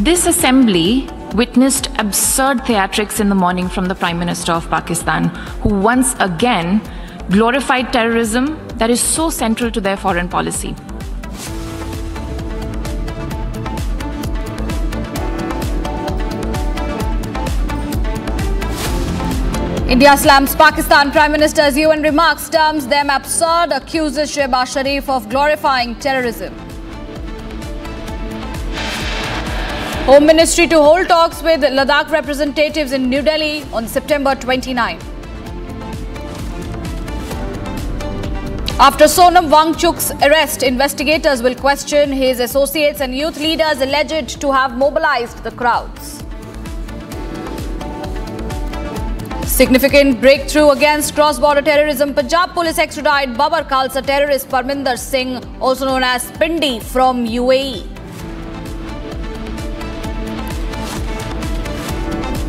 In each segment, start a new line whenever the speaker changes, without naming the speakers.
This assembly witnessed absurd theatrics in the morning from the Prime Minister of Pakistan, who once again glorified terrorism that is so central to their foreign policy.
India slams Pakistan Prime Minister's UN remarks, terms them absurd, accuses Shehbaz Sharif of glorifying terrorism. Home Ministry to hold talks with Ladakh representatives in New Delhi on September 29. After Sonam Wangchuk's arrest, investigators will question his associates and youth leaders alleged to have mobilized the crowds. Significant breakthrough against cross-border terrorism. Punjab police extradite Babar Khalsa terrorist Parminder Singh, also known as Pindi, from UAE.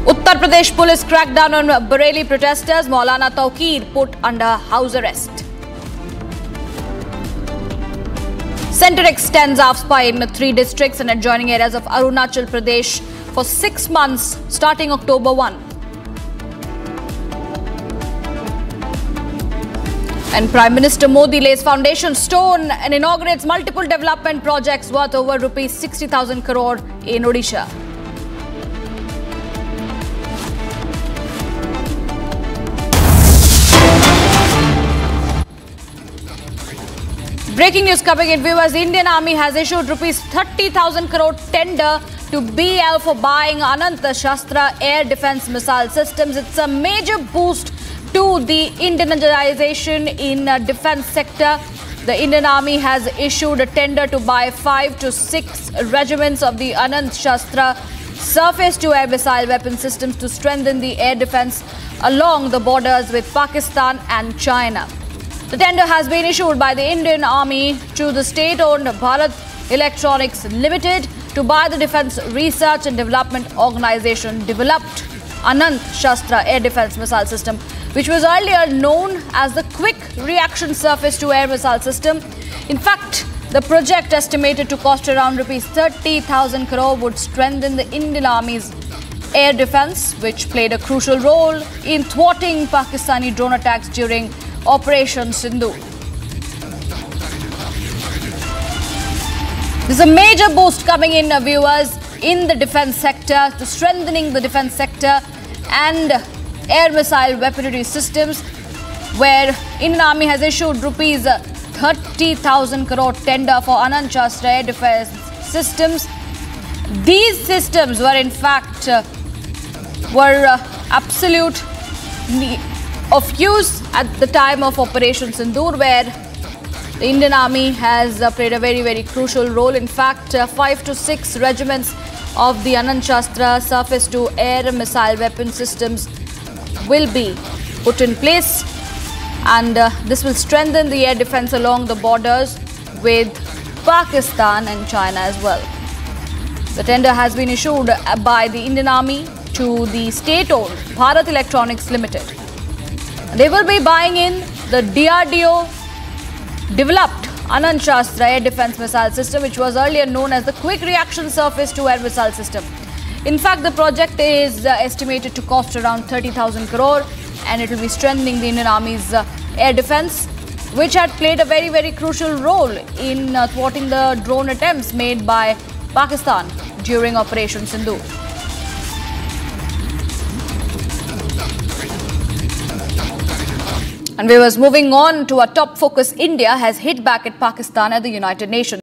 Uttar Pradesh police cracked down on Bareilly protesters. Maulana Tawqeer put under house arrest. Centre extends AFSPA in 3 districts and adjoining areas of Arunachal Pradesh for 6 months starting October 1. And Prime Minister Modi lays foundation stone and inaugurates multiple development projects worth over rupees 60,000 crore in Odisha. Breaking news coming in, viewers. The Indian Army has issued rupees 30,000 crore tender to BL for buying Anant Shastra air defense missile systems. It's a major boost to the indigenization in defense sector. The Indian Army has issued a tender to buy 5 to 6 regiments of the Anant Shastra surface-to-air missile weapon systems to strengthen the air defense along the borders with Pakistan and China. The tender has been issued by the Indian Army to the state-owned Bharat Electronics Limited to buy the Defence Research and Development Organisation developed Anant Shastra air defense missile system, which was earlier known as the Quick Reaction Surface-to-Air Missile System. In fact, the project, estimated to cost around rupees 30,000 crore, would strengthen the Indian Army's air defense, which played a crucial role in thwarting Pakistani drone attacks during Operation Sindoor. There's a major boost coming in, viewers, in the defense sector, to strengthening the defense sector and air missile weaponry systems, where Indian Army has issued rupees 30,000 crore tender for Anant Shastra air defense systems. These systems were in fact absolute of use at the time of Operation Sindoor, where the Indian Army has played a very crucial role. In fact, 5 to 6 regiments of the Anant Shastra surface-to-air missile weapon systems will be put in place, and this will strengthen the air defense along the borders with Pakistan and China as well. The tender has been issued by the Indian Army to the state-owned Bharat Electronics Limited. They will be buying in the DRDO developed Anant Shastra air defense missile system, which was earlier known as the Quick Reaction Surface-to-Air Missile System. In fact, the project is estimated to cost around 30,000 crore, and it will be strengthening the Indian Army's air defense, which had played a very crucial role in thwarting the drone attempts made by Pakistan during Operation Sindoor. And viewers, moving on to our top focus, India has hit back at Pakistan at the United Nations.